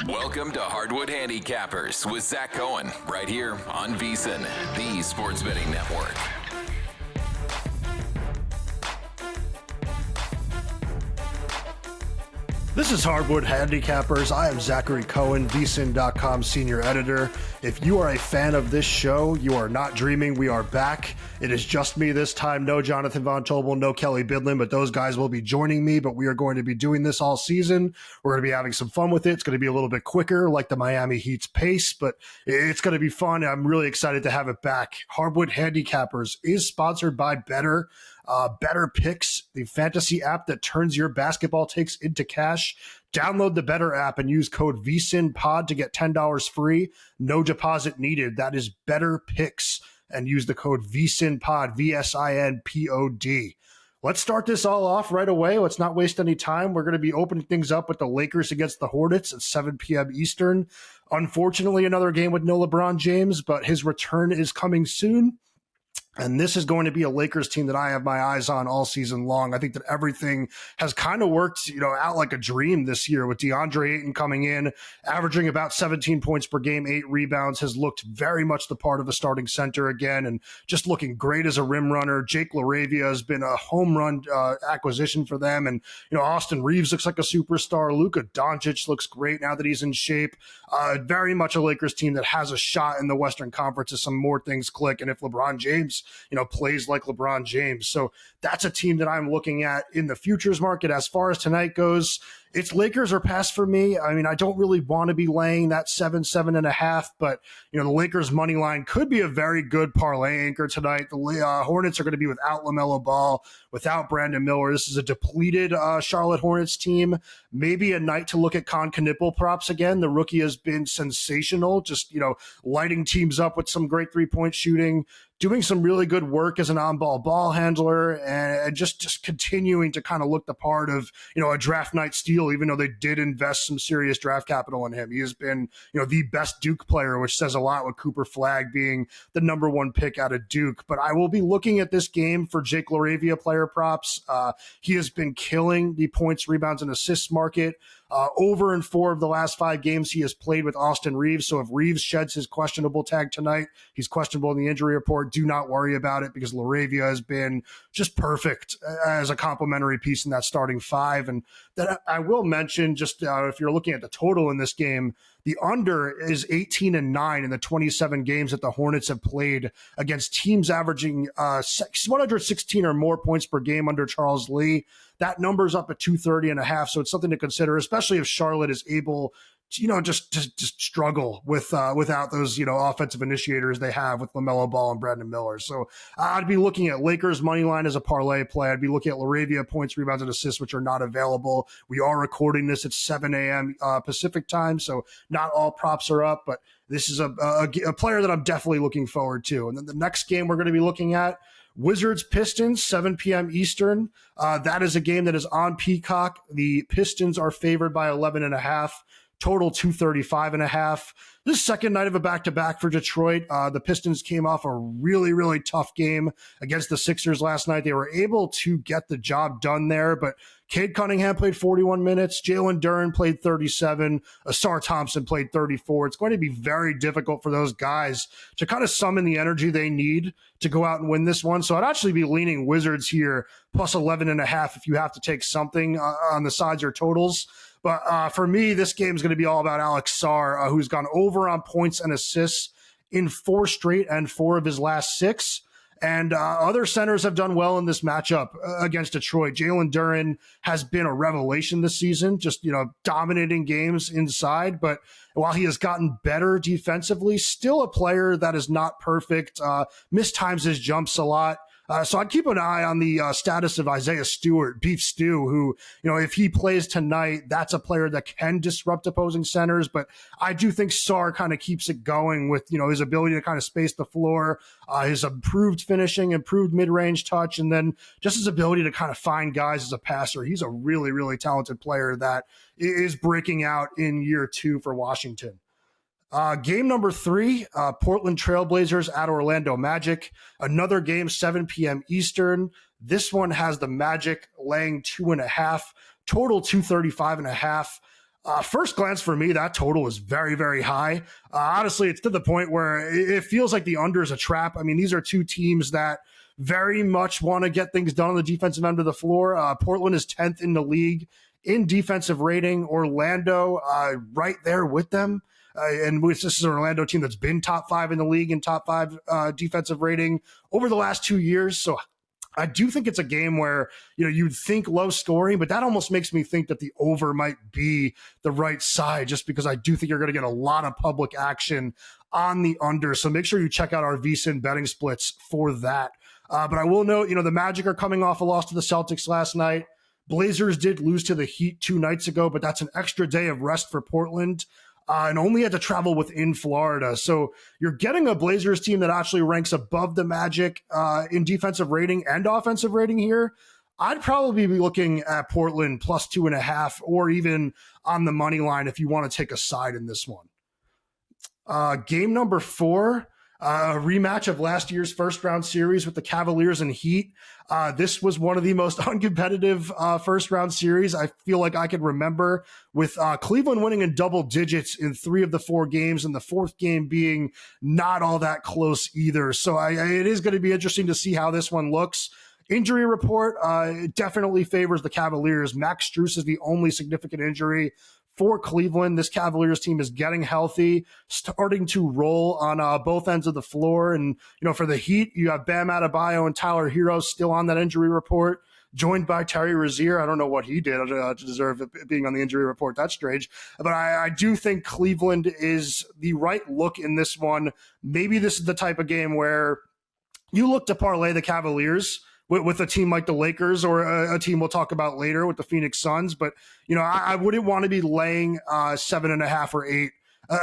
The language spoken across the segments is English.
Welcome to Hardwood Handicappers with Zach Cohen, right here on VSiN, the Sports Betting Network. This is Hardwood Handicappers. I am Zachary Cohen, VSiN.com senior editor. If you are a fan of this show, you are not dreaming. We are back. It is just me this time. No Jonathan Von Tobel, no Kelly Bidlin, but those guys will be joining me. But we are going to be doing this all season. We're going to be having some fun with it. It's going to be a little bit quicker, like the Miami Heat's pace, but it's going to be fun. I'm really excited to have it back. Hardwood Handicappers is sponsored by Better Picks, the fantasy app that turns your basketball takes into cash. Download the Better app and use code VSiNPOD to get $10 free. No deposit needed. That is Better Picks, and use the code VSiNPOD, VSINPOD. Let's start this all off right away. Let's not waste any time. We're going to be opening things up with the Lakers against the Hornets at 7 p.m. Eastern. Unfortunately, another game with no LeBron James, but his return is coming soon. And this is going to be a Lakers team that I have my eyes on all season long. I think that everything has kind of worked, out like a dream this year with DeAndre Ayton coming in, averaging about 17 points per game, 8 rebounds, has looked very much the part of a starting center again and just looking great as a rim runner. Jake LaRavia has been a home run acquisition for them. And, Austin Reeves looks like a superstar. Luka Doncic looks great now that he's in shape. Very much a Lakers team that has a shot in the Western Conference if some more things click. And if LeBron James plays like LeBron James. So that's a team that I'm looking at in the futures market. As far as tonight goes, it's Lakers or pass for me. I mean, I don't really want to be laying that 7.5, but, the Lakers money line could be a very good parlay anchor tonight. The Hornets are going to be without LaMelo Ball, without Brandon Miller. This is a depleted Charlotte Hornets team. Maybe a night to look at Con Knipple props again. The rookie has been sensational, just, lighting teams up with some great three-point shooting, doing some really good work as an on-ball ball handler, and just continuing to kind of look the part of, a draft night steal, even though they did invest some serious draft capital in him. He has been, the best Duke player, which says a lot with Cooper Flagg being the number one pick out of Duke. But I will be looking at this game for Jake LaRavia player props. He has been killing the points, rebounds, and assists market. Over in 4 of the last 5 games, he has played with Austin Reeves. So if Reeves sheds his questionable tag tonight, he's questionable in the injury report. Do not worry about it because LaRavia has been just perfect as a complementary piece in that starting 5. And that I will mention, just if you're looking at the total in this game, the under is 18-9 in the 27 games that the Hornets have played against teams averaging 116 or more points per game under Charles Lee. That number's up at 230.5, so it's something to consider, especially if Charlotte is able to, just struggle without those, offensive initiators they have with LaMelo Ball and Brandon Miller. So I'd be looking at Lakers money line as a parlay play. I'd be looking at LaRavia points, rebounds, and assists, which are not available. We are recording this at 7 a.m. Pacific time, so not all props are up, but this is a player that I'm definitely looking forward to. And then the next game we're going to be looking at, Wizards Pistons, 7 p.m. Eastern. That is a game that is on Peacock. The Pistons are favored by 11.5. Total 235.5. This second night of a back-to-back for Detroit. The Pistons came off a really, really tough game against the Sixers last night. They were able to get the job done there, but Cade Cunningham played 41 minutes. Jalen Duren played 37. Asar Thompson played 34. It's going to be very difficult for those guys to kind of summon the energy they need to go out and win this one. So I'd actually be leaning Wizards here, plus 11.5 if you have to take something on the sides or totals. But for me, this game is going to be all about Alex Sarr, who's gone over on points and assists in 4 straight and 4 of his last 6. And other centers have done well in this matchup against Detroit. Jalen Duren has been a revelation this season, just, dominating games inside. But while he has gotten better defensively, still a player that is not perfect, mistimes his jumps a lot. So I'd keep an eye on the status of Isaiah Stewart, Beef Stew, who, if he plays tonight, that's a player that can disrupt opposing centers. But I do think Sarr kind of keeps it going with, his ability to kind of space the floor, his improved finishing, improved mid-range touch, and then just his ability to kind of find guys as a passer. He's a really, really talented player that is breaking out in year 2 for Washington. Game number 3, Portland Trailblazers at Orlando Magic. Another game, 7 p.m. Eastern. This one has the Magic laying 2.5, total 235.5. First glance for me, that total is very, very high. Honestly, it's to the point where it feels like the under is a trap. I mean, these are two teams that very much want to get things done on the defensive end of the floor. Portland is 10th in the league in defensive rating. Orlando right there with them. And this is an Orlando team that's been top 5 in the league in top 5 defensive rating over the last 2 years. So I do think it's a game where, you'd think low scoring, but that almost makes me think that the over might be the right side, just because I do think you're going to get a lot of public action on the under. So make sure you check out our VSiN betting splits for that. But I will note, the Magic are coming off a loss to the Celtics last night. Blazers did lose to the Heat 2 nights ago, but that's an extra day of rest for Portland. And only had to travel within Florida. So you're getting a Blazers team that actually ranks above the Magic in defensive rating and offensive rating here. I'd probably be looking at Portland plus 2.5 or even on the money line if you want to take a side in this one. Game number 4, a rematch of last year's first round series with the Cavaliers and Heat. This was one of the most uncompetitive first round series I feel like I could remember, with Cleveland winning in double digits in 3 of the 4 games, and the 4th game being not all that close either. So it is going to be interesting to see how this one looks. Injury report definitely favors the Cavaliers. Max Strus is the only significant injury for Cleveland. This Cavaliers team is getting healthy, starting to roll on both ends of the floor. And, for the Heat, you have Bam Adebayo and Tyler Hero still on that injury report, joined by Terry Rozier. I don't know what he did to deserve it being on the injury report. That's strange. But I do think Cleveland is the right look in this one. Maybe this is the type of game where you look to parlay the Cavaliers with a team like the Lakers, or a team we'll talk about later with the Phoenix Suns. But, I wouldn't want to be laying 7.5 or 8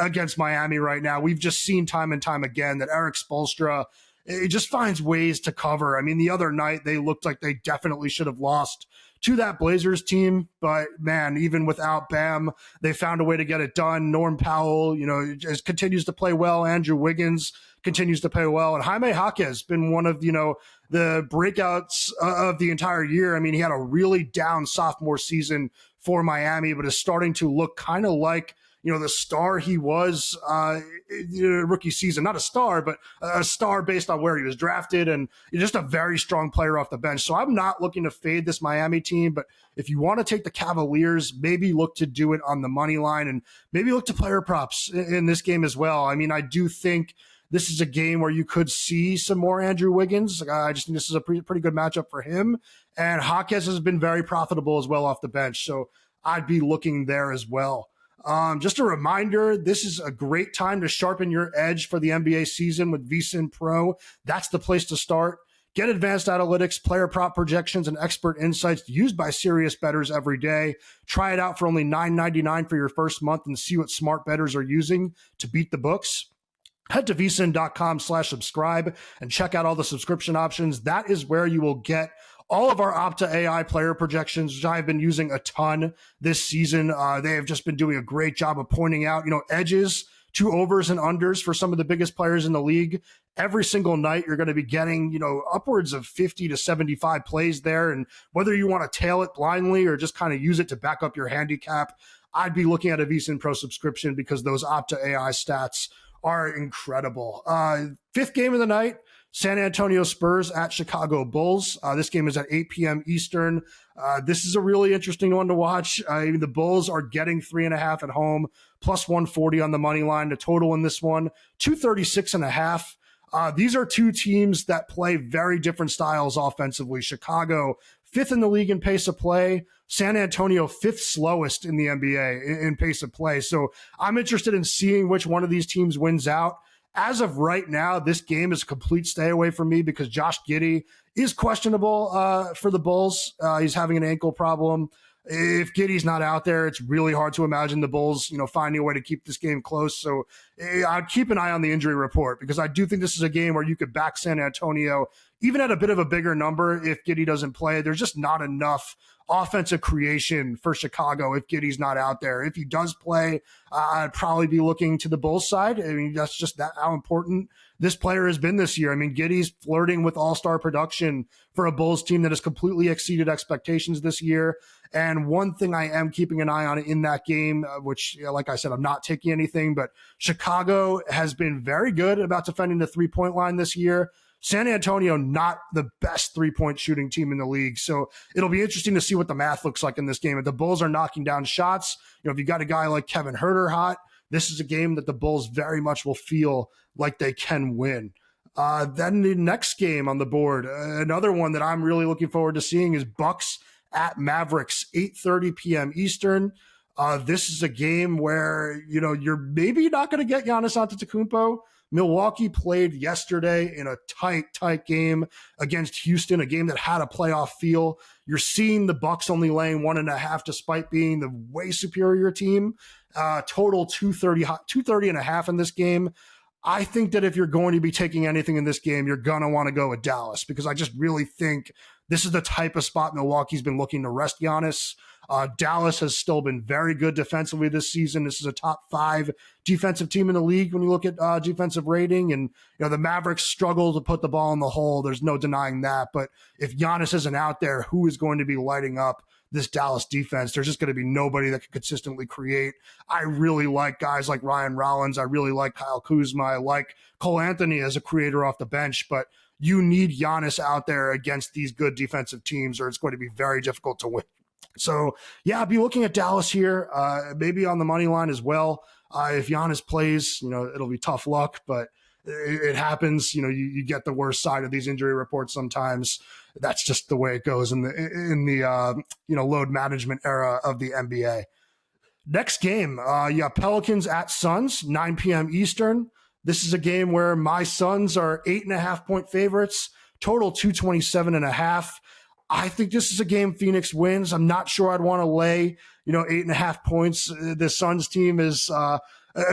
against Miami right now. We've just seen time and time again that Eric Spoelstra, it just finds ways to cover. I mean, the other night they looked like they definitely should have lost to that Blazers team, but man, even without Bam, they found a way to get it done. Norm Powell, just continues to play well. Andrew Wiggins continues to play well. And Jaime Jaquez has been one of, the breakouts of the entire year. I mean, he had a really down sophomore season for Miami, but is starting to look kind of like, the star he was rookie season. Not a star, but a star based on where he was drafted, and just a very strong player off the bench. So I'm not looking to fade this Miami team, but if you want to take the Cavaliers, maybe look to do it on the money line, and maybe look to player props in this game as well. I mean, I do think this is a game where you could see some more Andrew Wiggins. I just think this is a pretty good matchup for him. And Jaquez has been very profitable as well off the bench, so I'd be looking there as well. Just a reminder, this is a great time to sharpen your edge for the NBA season with VSiN Pro. That's the place to start. Get advanced analytics, player prop projections, and expert insights used by serious bettors every day. Try it out for only $9.99 for your first month and see what smart bettors are using to beat the books. Head to vsin.com/subscribe and check out all the subscription options. That is where you will get all of our Opta AI player projections, which I've been using a ton this season. They have just been doing a great job of pointing out, edges to overs and unders for some of the biggest players in the league. Every single night, you're going to be getting, upwards of 50 to 75 plays there. And whether you want to tail it blindly or just kind of use it to back up your handicap, I'd be looking at a VSiN Pro subscription because those Opta AI stats are incredible. 5th game of the night, San Antonio Spurs at Chicago Bulls. This game is at 8 p.m. Eastern. This is a really interesting one to watch. The Bulls are getting 3.5 at home, plus 140 on the money line. The total in this one, 236.5. These are two teams that play very different styles offensively. Chicago, 5th in the league in pace of play. San Antonio, 5th slowest in the NBA in pace of play. So I'm interested in seeing which one of these teams wins out. As of right now, this game is a complete stay away from me because Josh Giddey is questionable for the Bulls. He's having an ankle problem. If Giddey's not out there, it's really hard to imagine the Bulls, finding a way to keep this game close. So I'd keep an eye on the injury report because I do think this is a game where you could back San Antonio even at a bit of a bigger number, if Giddey doesn't play, there's just not enough offensive creation for Chicago if Giddey's not out there. If he does play, I'd probably be looking to the Bulls side. I mean, that's just how important this player has been this year. I mean, Giddey's flirting with all-star production for a Bulls team that has completely exceeded expectations this year. And one thing I am keeping an eye on in that game, which, like I said, I'm not taking anything, but Chicago has been very good about defending the three-point line this year. San Antonio, not the best three-point shooting team in the league. So it'll be interesting to see what the math looks like in this game. If the Bulls are knocking down shots, if you got a guy like Kevin Huerter hot, this is a game that the Bulls very much will feel like they can win. Then the next game on the board, another one that I'm really looking forward to seeing is Bucks at Mavericks, 8:30 p.m. Eastern. This is a game where, you're maybe not going to get Giannis Antetokounmpo. Milwaukee played yesterday in a tight game against Houston, a game that had a playoff feel. You're seeing the Bucks only laying 1.5 despite being the way superior team. Total 230.5 in this game. I think that if you're going to be taking anything in this game, you're going to want to go with Dallas, because I just really think this is the type of spot Milwaukee's been looking to rest Giannis. Dallas has still been very good defensively this season. This is a top 5 defensive team in the league when you look at defensive rating. And, the Mavericks struggle to put the ball in the hole. There's no denying that. But if Giannis isn't out there, who is going to be lighting up this Dallas defense? There's just going to be nobody that can consistently create. I really like guys like Ryan Rollins. I really like Kyle Kuzma. I like Cole Anthony as a creator off the bench. But you need Giannis out there against these good defensive teams, or it's going to be very difficult to win. So, yeah, I'll be looking at Dallas here, maybe on the money line as well. If Giannis plays, it'll be tough luck, but it happens. You get the worst side of these injury reports sometimes. That's just the way it goes in the load management era of the NBA. Next game, Pelicans at Suns, 9 p.m. Eastern. This is a game where my Suns are 8.5-point favorites, total 227.5. I think this is a game Phoenix wins. I'm not sure I'd want to lay, 8.5 points. The Suns team is a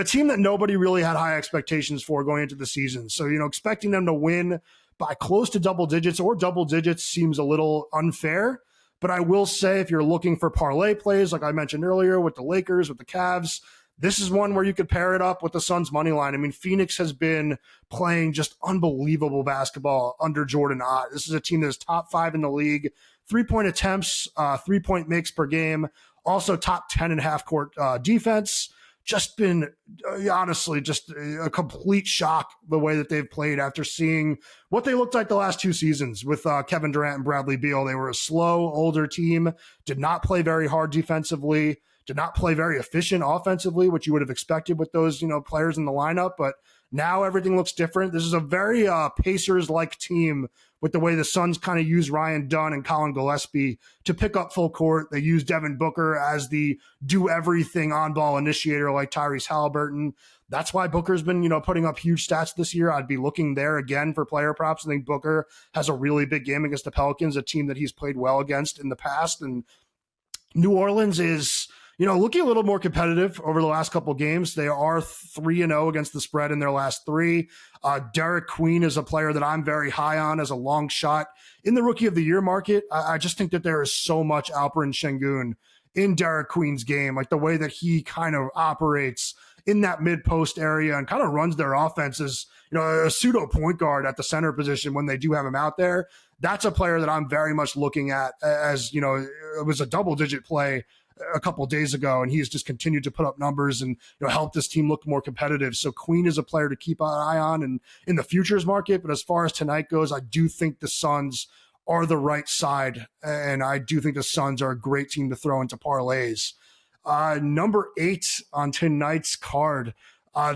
team that nobody really had high expectations for going into the season. So, expecting them to win by close to double digits or double digits seems a little unfair. But I will say, if you're looking for parlay plays, like I mentioned earlier, with the Lakers, with the Cavs, this is one where you could pair it up with the Suns money line. I mean, Phoenix has been playing just unbelievable basketball under Jordan Ott. This is a team that is top 5 in the league, 3-point attempts, 3-point makes per game, also top 10 in half-court defense. Just been, honestly, just a complete shock the way that they've played after seeing what they looked like the last 2 seasons with Kevin Durant and Bradley Beal. They were a slow, older team, did not play very hard defensively, did not play very efficient offensively, which you would have expected with those, players in the lineup. But now everything looks different. This is a very Pacers-like team with the way the Suns kind of use Ryan Dunn and Colin Gillespie to pick up full court. They use Devin Booker as the do-everything on-ball initiator like Tyrese Halliburton. That's why Booker's been, putting up huge stats this year. I'd be looking there again for player props. I think Booker has a really big game against the Pelicans, a team that he's played well against in the past. And New Orleans is, looking a little more competitive over the last couple of games. They are 3-0 against the spread in their last 3. Derek Queen is a player that I'm very high on as a long shot in the Rookie of the Year market. I just think that there is so much Alperen Şengün in Derek Queen's game, like the way that he kind of operates in that mid-post area and kind of runs their offense as, a pseudo point guard at the center position when they do have him out there. That's a player that I'm very much looking at as, it was a double-digit play a couple of days ago, and he's just continued to put up numbers and help this team look more competitive. So Queen is a player to keep an eye on and in the futures market. But as far as tonight goes, I do think the Suns are the right side, and I do think the Suns are a great team to throw into parlays. Number 8 on tonight's card.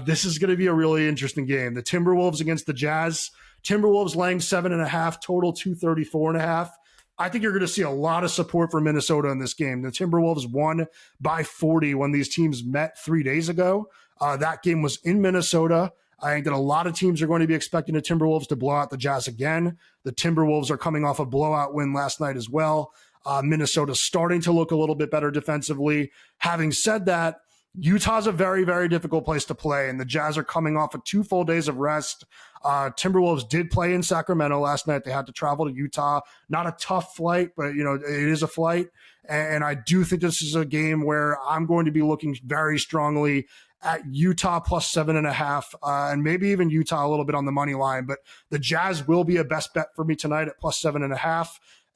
This is going to be a really interesting game. The Timberwolves against the Jazz. Timberwolves laying 7.5, total 234.5. I think you're going to see a lot of support for Minnesota in this game. The Timberwolves won by 40 when these teams met 3 days ago. That game was in Minnesota. I think that a lot of teams are going to be expecting the Timberwolves to blow out the Jazz again. The Timberwolves are coming off a blowout win last night as well. Minnesota's starting to look a little bit better defensively. Having said that, Utah's a very, very difficult place to play, and the Jazz are coming off of 2 full days of rest. Timberwolves did play in Sacramento last night. They had to travel to Utah. Not a tough flight, but it is a flight. And I do think this is a game where I'm going to be looking very strongly at Utah plus 7.5, and maybe even Utah a little bit on the money line. But the Jazz will be a best bet for me tonight at plus 7.5.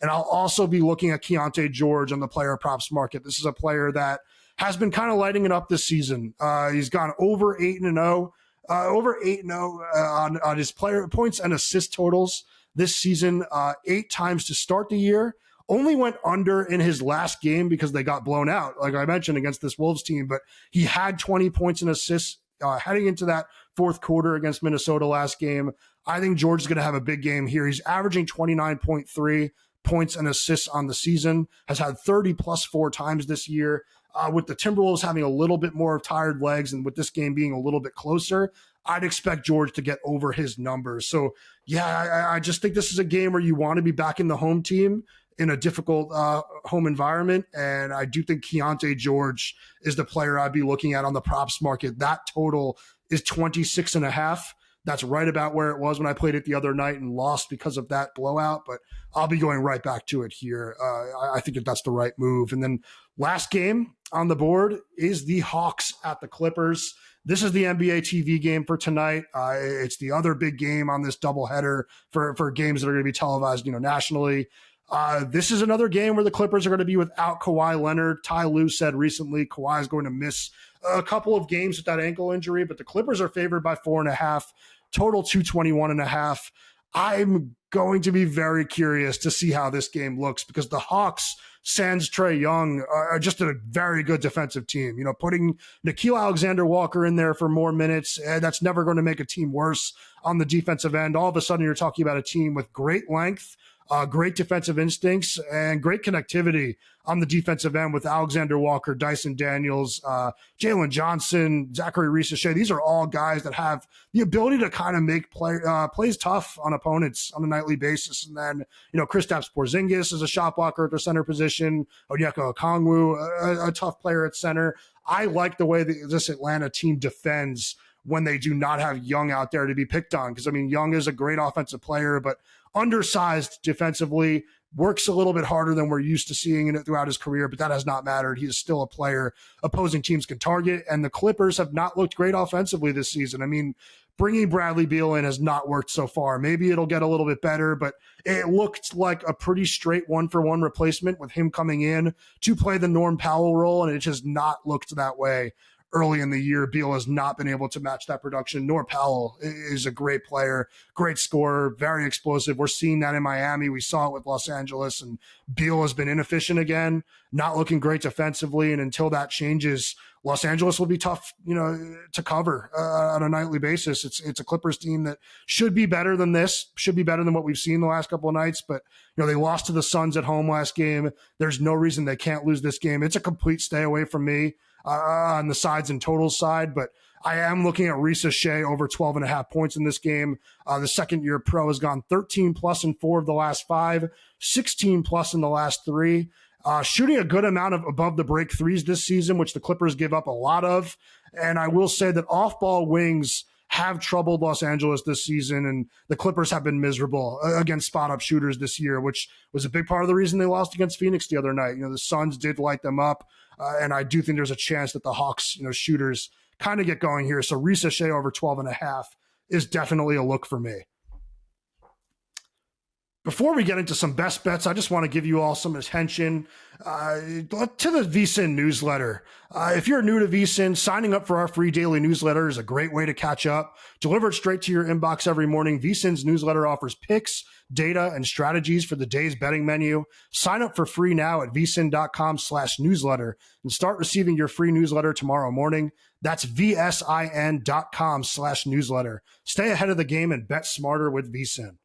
And I'll also be looking at Keontae George on the player props market. This is a player that has been kind of lighting it up this season. He's gone over 8-0, on his player points and assist totals this season, 8 times to start the year. Only went under in his last game because they got blown out, like I mentioned, against this Wolves team. But he had 20 points and assists heading into that fourth quarter against Minnesota last game. I think George is going to have a big game here. He's averaging 29.3 points and assists on the season, has had 30 plus 4 times this year. With the Timberwolves having a little bit more of tired legs and with this game being a little bit closer, I'd expect George to get over his numbers. So, yeah, I just think this is a game where you want to be backing the home team in a difficult home environment. And I do think Keontae George is the player I'd be looking at on the props market. That total is 26.5. That's right about where it was when I played it the other night and lost because of that blowout. But I'll be going right back to it here. I think that's the right move. And then last game on the board is the Hawks at the Clippers. This is the NBA TV game for tonight. It's the other big game on this doubleheader for games that are going to be televised, nationally. This is another game where the Clippers are going to be without Kawhi Leonard. Ty Lue said recently Kawhi is going to miss a couple of games with that ankle injury, but the Clippers are favored by 4.5, total 221.5. I'm going to be very curious to see how this game looks because the Hawks, sans Trae Young, are just a very good defensive team. Putting Nickeil Alexander-Walker in there for more minutes, that's never going to make a team worse on the defensive end. All of a sudden, you're talking about a team with great length, great defensive instincts, and great connectivity on the defensive end with Alexander Walker, Dyson Daniels, Jalen Johnson, Zachary Reese-Shea. These are all guys that have the ability to kind of make plays tough on opponents on a nightly basis. And then, Kristaps Porzingis is a shot blocker at the center position. Onyeka Okongwu, a tough player at center. I like the way that this Atlanta team defends when they do not have Young out there to be picked on. Because, Young is a great offensive player, but undersized defensively, works a little bit harder than we're used to seeing in it throughout his career, but that has not mattered. He is still a player opposing teams can target, and the Clippers have not looked great offensively this season. Bringing Bradley Beal in has not worked so far. Maybe it'll get a little bit better, but it looked like a pretty straight one-for-one replacement with him coming in to play the Norm Powell role, and it just not looked that way early in the year. Beal has not been able to match that production, nor Powell is a great player, great scorer, very explosive. We're seeing that in Miami. We saw it with Los Angeles, and Beal has been inefficient again, not looking great defensively. And until that changes, Los Angeles will be tough, to cover on a nightly basis. It's a Clippers team that should be better than this, should be better than what we've seen the last couple of nights. But, they lost to the Suns at home last game. There's no reason they can't lose this game. It's a complete stay away from me on the sides and totals side, but I am looking at Reese-Shea over 12.5 points in this game. The second-year pro has gone 13 plus in 4 of the last 5, 16 plus in the last 3. Shooting a good amount of above the break threes this season, which the Clippers give up a lot of. And I will say that off-ball wings have troubled Los Angeles this season, and the Clippers have been miserable against spot-up shooters this year, which was a big part of the reason they lost against Phoenix the other night. The Suns did light them up, and I do think there's a chance that the Hawks, shooters kind of get going here. So Reese-Shea over 12.5 is definitely a look for me. Before we get into some best bets, I just want to give you all some attention to the VSiN newsletter. If you're new to VSiN, signing up for our free daily newsletter is a great way to catch up. Delivered straight to your inbox every morning, VSiN's newsletter offers picks, data, and strategies for the day's betting menu. Sign up for free now at vsin.com/newsletter and start receiving your free newsletter tomorrow morning. That's vsin.com/newsletter. Stay ahead of the game and bet smarter with VSiN.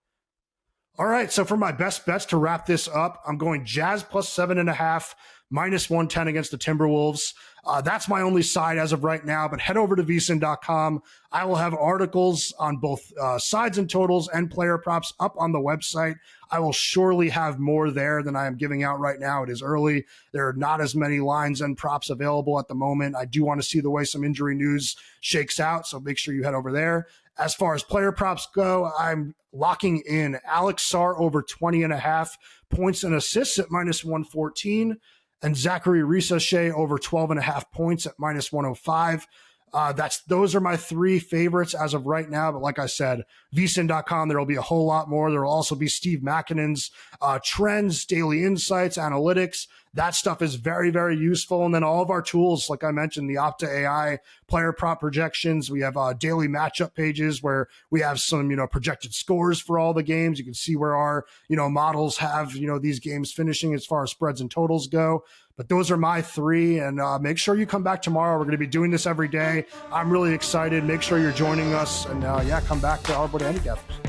All right, so for my best bets to wrap this up, I'm going Jazz plus 7.5, minus 110 against the Timberwolves. That's my only side as of right now, but head over to vsin.com. I will have articles on both sides and totals and player props up on the website. I will surely have more there than I am giving out right now. It is early. There are not as many lines and props available at the moment. I do want to see the way some injury news shakes out, so make sure you head over there. As far as player props go, I'm locking in Alex Sarr over 20.5 points and assists at minus 114, and Zachary Ricochet over 12.5 points at minus 105. Those are my three favorites as of right now. But like I said, vsin.com, there will be a whole lot more. There will also be Steve Makinen's trends, daily insights, analytics. That stuff is very, very useful. And then all of our tools, like I mentioned, the Opta AI player prop projections. We have daily matchup pages where we have some, projected scores for all the games. You can see where our, models have, these games finishing as far as spreads and totals go. But those are my three, and make sure you come back tomorrow. We're going to be doing this every day. I'm really excited. Make sure you're joining us, and come back to Hardwood Handicappers.